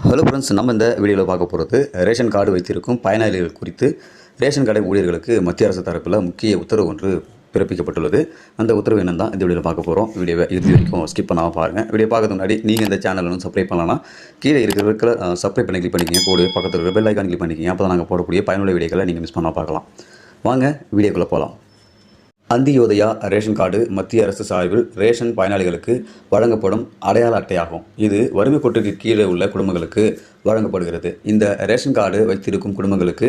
Hello friends, நம்ம இந்த வீடியோவில் பார்க்க போகிறது ரேஷன் கார்டு வைத்திருக்கும் பயனாளிகள் குறித்து ரேஷன் கடை ஊழியர்களுக்கு மத்திய அரசு தரப்பில் முக்கிய உத்தரவு ஒன்று பிறப்பிக்கப்பட்டுள்ளது. அந்த உத்தரவு என்னன்னு தான் இந்த வீடியோவில் பார்க்க போகிறோம். வீடியோவை இறுதி வரைக்கும் ஸ்கிப் பண்ணாமல் பாருங்கள். வீடியோ பார்க்கறதுக்கு முன்னாடி நீங்கள் இந்த சேனல் வந்து சப்ஸ்கிரைப் பண்ணலாம். கீழே இருக்கிற சப்ஸ்கிரைப் பண்ணி கிளிக் பண்ணிக்கிங்க. கூடவே பக்கத்தில் இருக்கிற பெல் ஐக்கான் கிளிக் பண்ணிக்கிங்க. அப்போ தான் நாங்கள் போடக்கூடிய பயனுள்ள வீடியோக்களை நீங்கள் மிஸ் பண்ணால் பார்க்கலாம். வாங்க வீடியோக்குள்ளே போகலாம். அந்தியோதயா ரேஷன் கார்டு மத்திய அரசு சார்பில் ரேஷன் பயனாளிகளுக்கு வழங்கப்படும் அடையாள அட்டையாகும். இது வறுமை கோட்டுக்கு கீழே உள்ள குடும்பங்களுக்கு வழங்கப்படுகிறது. இந்த ரேஷன் கார்டு வைத்திருக்கும் குடும்பங்களுக்கு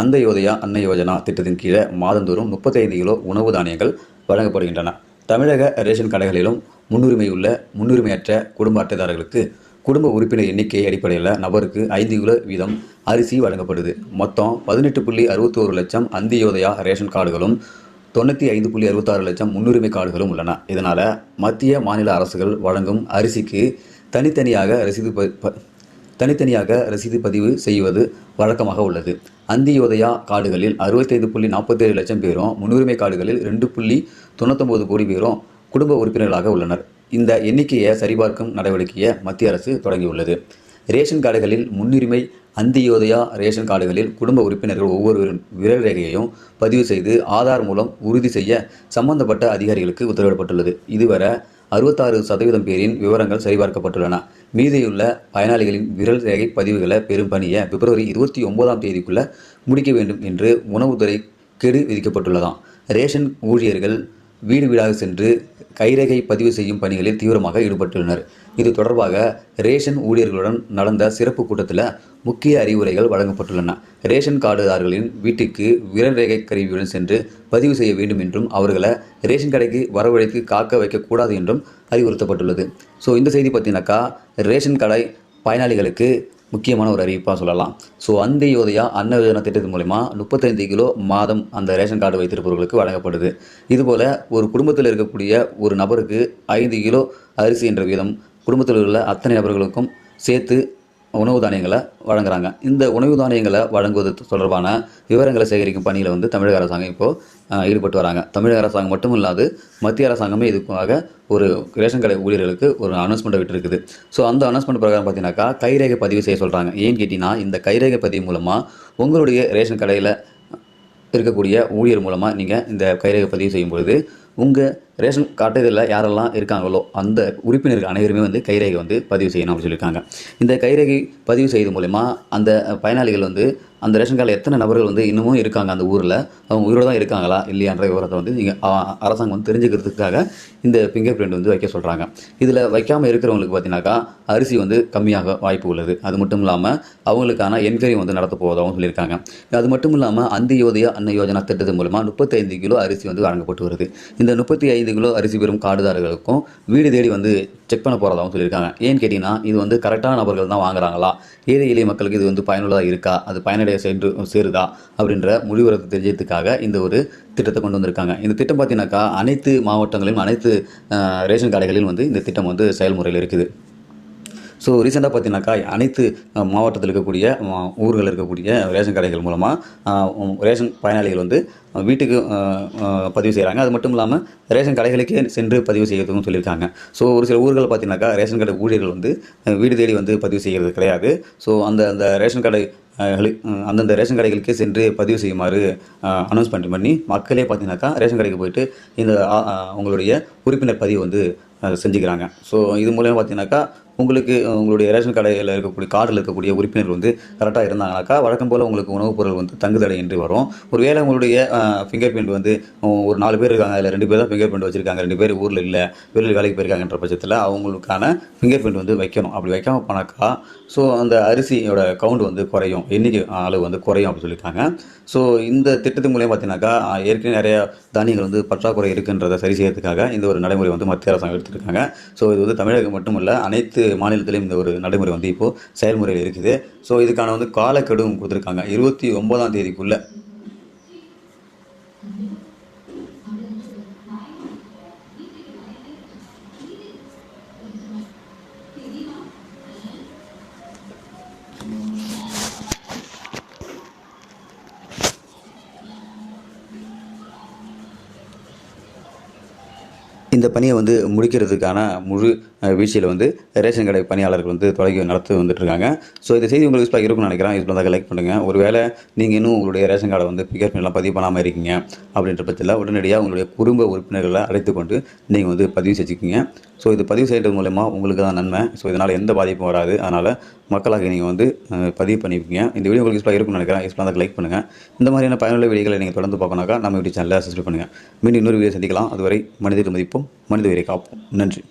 அந்தியோதயா அன்ன யோஜனா திட்டத்தின் கீழே மாதந்தோறும் 35 கிலோ உணவு தானியங்கள் வழங்கப்படுகின்றன. தமிழக ரேஷன் கடைகளிலும் முன்னுரிமையற்ற குடும்ப அட்டைதாரர்களுக்கு குடும்ப உறுப்பினர் எண்ணிக்கை அடிப்படையில் நபருக்கு 5 கிலோ வீதம் அரிசி வழங்கப்படுது. மொத்தம் 18.61 லட்சம் அந்தியோதயா ரேஷன் கார்டுகளும் 95.66 லட்சம் முன்னுரிமை கார்டுகளும் உள்ளன. இதனால் மத்திய மாநில அரசுகள் வழங்கும் அரிசிக்கு தனித்தனியாக ரசீது பதிவு செய்வது வழக்கமாக உள்ளது. அந்தியோதயா கார்டுகளில் 65.47 லட்சம் பேரும் முன்னுரிமை கார்டுகளில் 2.99 கோடி பேரும் குடும்ப உறுப்பினர்களாக உள்ளனர். இந்த எண்ணிக்கையை சரிபார்க்கும் நடவடிக்கையை மத்திய அரசு தொடங்கியுள்ளது. ரேஷன் கார்டுகளில் முன்னுரிமை அந்தியோதயா ரேஷன் கார்டுகளில் குடும்ப உறுப்பினர்கள் ஒவ்வொரு விரல் ரேகையையும் பதிவு செய்து ஆதார் மூலம் உறுதி செய்ய சம்பந்தப்பட்ட அதிகாரிகளுக்கு உத்தரவிடப்பட்டுள்ளது. இதுவரை 66% பேரின் விவரங்கள் சரிபார்க்கப்பட்டுள்ளன. மீதியுள்ள பயனாளிகளின் விரல் ரேகை பதிவுகளை பெறும் பணியை பிப்ரவரி 29ஆம் தேதிக்குள்ள முடிக்க வேண்டும் என்று உணவுத்துறை கெடு விதிக்கப்பட்டுள்ளதாம். ரேஷன் ஊழியர்கள் வீடு வீடாக சென்று கைரேகை பதிவு செய்யும் பணிகளில் தீவிரமாக ஈடுபட்டுள்ளனர். இது தொடர்பாக ரேஷன் ஊழியர்களுடன் நடந்த சிறப்பு கூட்டத்தில் முக்கிய அறிவுரைகள் வழங்கப்பட்டுள்ளன. ரேஷன் கார்டுதாரர்களின் வீட்டுக்கு விரல் ரேகை கருவியுடன் சென்று பதிவு செய்ய வேண்டும் என்றும் அவர்களை ரேஷன் கடைக்கு வரவழைத்து காக்க வைக்கக்கூடாது என்றும் அறிவுறுத்தப்பட்டுள்ளது. ஸோ இந்த செய்தி பற்றினாக்கா ரேஷன் கடை பயனாளிகளுக்கு முக்கியமான ஒரு அறிவிப்பாக சொல்லலாம். ஸோ அந்தியோதயா அன்ன யோஜனா திட்டத்தின் மூலமா 35 கிலோ மாதம் அந்த ரேஷன் கார்டு வைத்திருப்பவர்களுக்கு வழங்கப்படுது. இதுபோல் ஒரு குடும்பத்தில் இருக்கக்கூடிய ஒரு நபருக்கு 5 கிலோ அரிசி என்ற வீதம் குடும்பத்தில் உள்ள அத்தனை நபர்களுக்கும் சேர்த்து உணவு தானியங்களை வழங்குறாங்க. இந்த உணவு தானியங்களை வழங்குவது தொடர்பான விவரங்களை சேகரிக்கும் பணியில் வந்து தமிழக அரசாங்கம் இப்போது ஈடுபட்டு வராங்க. தமிழக அரசாங்கம் மட்டும் இல்லாது மத்திய அரசாங்கமே இதுக்காக ஒரு ரேஷன் கடை ஊழியர்களுக்கு ஒரு அனௌன்ஸ்மெண்ட்டை விட்டுருக்குது. ஸோ அந்த அனௌன்ஸ்மெண்ட் பிரகாரம் பார்த்தீங்கன்னாக்கா கைரேகை பதிவு செய்ய சொல்கிறாங்க. ஏன்னு கேட்டிங்கன்னா இந்த கைரேகை பதிவு மூலமாக உங்களுடைய ரேஷன் கடையில் இருக்கக்கூடிய ஊழியர் மூலமாக நீங்கள் இந்த கைரேகை பதிவு செய்யும் பொழுது உங்கள் ரேஷன் கார்டில் யாரெல்லாம் இருக்காங்களோ அந்த உறுப்பினர்கள் அனைவருமே வந்து கைரேகை வந்து பதிவு செய்யணும் அப்படின்னு சொல்லியிருக்காங்க. இந்த கைரேகை பதிவு செய்வது மூலமா அந்த பயனாளிகள் வந்து அந்த ரேஷன் கார்டில் எத்தனை நபர்கள் வந்து இன்னமும் இருக்காங்க, அந்த ஊரில் அவங்க உயிரோடு தான் இருக்காங்களா இல்லையான்ற விவரத்தை வந்து நீங்கள் அரசாங்கம் வந்து தெரிஞ்சுக்கிறதுக்காக இந்த ஃபிங்கர் பிரிண்ட் வந்து வைக்க சொல்கிறாங்க. இதில் வைக்காமல் இருக்கிறவங்களுக்கு பார்த்தீங்கன்னாக்கா அரிசி வந்து கம்மியாக வாய்ப்பு உள்ளது. அது மட்டும் இல்லாமல் அவங்களுக்கான என்கொயரி வந்து நடத்த போவதாகவும் சொல்லியிருக்காங்க. அது மட்டும் இல்லாமல் அந்தியோதயா அன்ன யோஜனா திட்டத்தின் மூலமாக 35 கிலோ அரிசி வந்து வழங்கப்பட்டு வருது. இந்த 35 கிலோ அரிசி பெறும் கார்டுதாரர்களுக்கும் வீடு தேடி வந்து செக் பண்ண போகிறதாகவும் சொல்லியிருக்காங்க. ஏன்னு கேட்டிங்கன்னா இது வந்து கரெக்டான நபர்கள் தான் வாங்குறாங்களா, ஏழை எளிய மக்களுக்கு இது வந்து பயனுள்ளதாக இருக்கா, அது பயனடைய சேருதா அப்படின்ற முடிவுறத்தை தெரிஞ்சதுக்காக இந்த ஒரு திட்டத்தை கொண்டு வந்திருக்காங்க. இந்த திட்டம் பார்த்தீங்கன்னாக்கா அனைத்து மாவட்டங்களிலும் அனைத்து ரேஷன் கடைகளிலும் வந்து இந்த திட்டம் வந்து செயல்முறையில் இருக்குது. ஸோ ரீசெண்டாக பார்த்தீங்கன்னாக்கா அனைத்து மாவட்டத்தில் இருக்கக்கூடிய ஊர்கள் இருக்கக்கூடிய ரேஷன் கடைகள் மூலமாக ரேஷன் பயனாளிகள் வந்து வீட்டுக்கு பதிவு செய்கிறாங்க. அது மட்டும் இல்லாமல் ரேஷன் கடைகளுக்கே சென்று பதிவு செய்யறதுக்கும் சொல்லியிருக்காங்க. ஸோ ஒரு சில ஊர்கள் பார்த்தீங்கன்னாக்கா ரேஷன் கடை ஊழியர்கள் வந்து வீடு தேடி வந்து பதிவு செய்கிறது கிடையாது. ஸோ அந்த ரேஷன் கடை அந்தந்த ரேஷன் கடைகளுக்கே சென்று பதிவு செய்யுமாறு அனௌன்ஸ்மெண்ட் பண்ணி மக்களே பார்த்தீங்கன்னாக்கா ரேஷன் கடைக்கு போயிட்டு இந்த உங்களுடைய உறுப்பினர் பதிவு வந்து செஞ்சுக்கிறாங்க. ஸோ இது மூலமாக பார்த்தீங்கன்னாக்கா உங்களுக்கு உங்களுடைய ரேஷன் கடையில் இருக்கக்கூடிய கார்டில் இருக்கக்கூடிய உறுப்பினர் வந்து கரெக்டாக இருந்தாங்கனாக்கா வழக்கம் போல் உங்களுக்கு உணவுப் பொருள் வந்து தங்குதடை என்று வரும். ஒருவேளை உங்களுடைய ஃபிங்கர் பிரிண்ட் வந்து ஒரு 4 பேர் இருக்காங்க, அதில் 2 பேர் தான் ஃபிங்கர் பிரிண்ட் வச்சுருக்காங்க, 2 பேர் ஊரில் இல்லை, வெளியில் வேலைக்கு போயிருக்காங்கன்ற பட்சத்தில் அவங்களுக்கான ஃபிங்கர் பிரிண்ட் வந்து வைக்கணும். அப்படி வைக்காமல் போனாக்கா ஸோ அந்த அரிசியோட கவுண்ட் வந்து குறையும், எண்ணிக்கை அளவு வந்து குறையும் அப்படின்னு சொல்லியிருக்காங்க. ஸோ இந்த திட்டத்தின் மூலியம் பார்த்தீங்கன்னாக்கா ஏற்கனவே நிறைய தானியங்கள் வந்து பற்றாக்குறை இருக்குன்றதை சரி செய்யறதுக்காக இந்த ஒரு நடைமுறை வந்து மத்திய அரசாங்கம் எடுத்துருக்காங்க. ஸோ இது வந்து தமிழகம் மட்டும் இல்லை அனைத்து மாநிலத்திலையும் இந்த ஒரு நடைமுறை வந்து இப்போது செயல்முறையில் இருக்குது. ஸோ இதுக்கான வந்து காலக்கெடுவும் கொடுத்துருக்காங்க 29ஆம் தேதிக்குள்ளே. இந்த பணியை வந்து முடிக்கிறதுக்கான முழு வீழ்ச்சியில் வந்து ரேஷன் கடை பணியாளர்கள் வந்து தொடங்கி நடத்தி வந்துட்டுருக்காங்க. ஸோ இந்த செய்தி உங்களுக்கு யூஸ்ஃபுல்லாக இருக்கும்னு நினைக்கிறேன். யூஸ்ஃபுல்லாக இருந்தால் லைக் பண்ணுங்கள். ஒருவேளை நீங்கள் இன்னும் உங்களுடைய ரேஷன் கார்டை வந்து பிகர் பண்ணலாம் பதிவு பண்ணாமல் இருக்கீங்க அப்படின்ற பட்சத்தில் உடனடியாக உங்களுடைய குடும்ப உறுப்பினர்களை அழைத்து கொண்டு நீங்கள் வந்து பதிவு செஞ்சுக்கிங்க. ஸோ இது பதிவு செய்கிறது மூலமா உங்களுக்கு தான் நன்மை. ஸோ இதனால் எந்த பாதிப்பும் வராது. அதனால் மக்களாக நீங்கள் வந்து பதிவு பண்ணிப்பீங்க. இந்த வீடியோ உங்களுக்கு யூஸ்ஃபுல்லாக இருக்கும்னு நினைக்கிறேன். யூஸ்ஃபுல்லாக இருந்தால் லைக் பண்ணுங்கள். இந்த மாதிரியான பயனுள்ள வீடியோக்களை நீங்கள் தொடர்ந்து பார்க்கணும்னாக்கா நம்ம யூடியூப் சேனலை சப்ஸ்கிரைப் பண்ணுங்கள். மீண்டும் இன்னொரு வீடியோ சந்திக்கலாம். அதுவரை மனிதர்கள் மதிப்போம், மனித உயிரை காப்போம். நன்றி.